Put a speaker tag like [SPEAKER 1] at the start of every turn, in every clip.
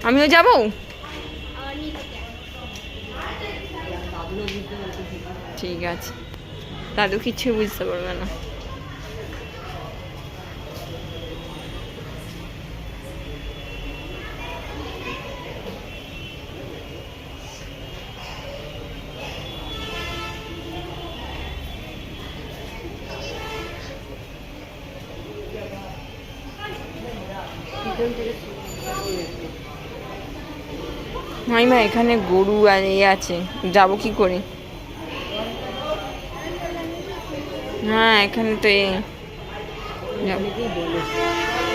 [SPEAKER 1] আমিও যাবো। ঠিক আছে, দাদু কিছু বুঝতে পারবে না। মাইমা এখানে গরু আর আছে, যাবো কি করে? হ্যাঁ এখানে তো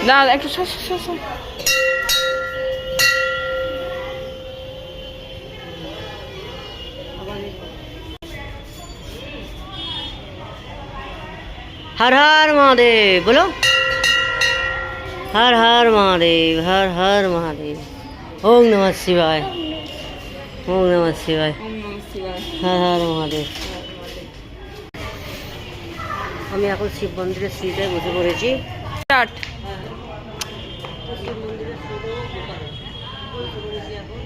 [SPEAKER 1] দাদা একটু
[SPEAKER 2] हर हर महादेव बोलो। हर हर महादेव, हर हर महादेव। ओम नमः शिवाय, ओम नमः शिवाय, हर हर महादेव। আমি এখন শিব মন্দিরের সিটে বসে পড়েছি।
[SPEAKER 1] স্টার্ট।
[SPEAKER 2] শিব মন্দিরের সিটে বসে পড়েছি এখন।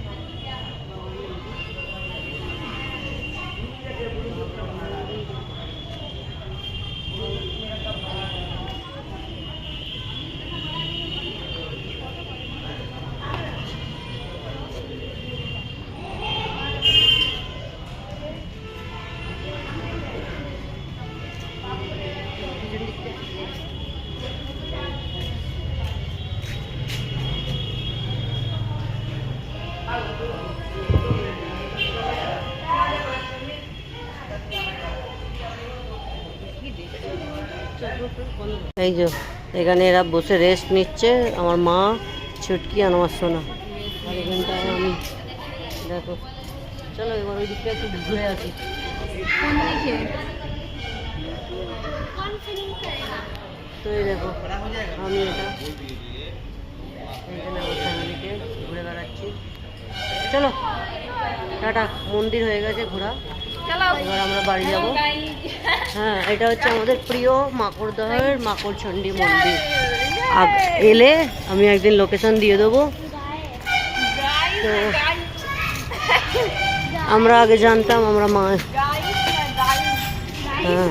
[SPEAKER 2] এই যে এখানে এরা বসে রেস্ট নিচ্ছে, আমার মা, ছুটকি আর আমার সোনা। আর এখানটায় আমি দেখো, চলো এবার ওই দিকটা একটু ঘুরে আসি। তো এই দেখো আমি এটা এইখানে আমার ফ্যামিলিকে ঘুরে বেড়াচ্ছি। চলো টাটা, মন্দির হয়ে গেছে ঘোরা, এবার আমরা বাড়ি যাব। হ্যাঁ এটা হচ্ছে আমাদের প্রিয় মাকড়দহের মাকড়চণ্ডী মন্দির। এলে আমি একদিন লোকেশন দিয়ে দেবো। তো আমরা আগে জানতাম, আমরা মা, হ্যাঁ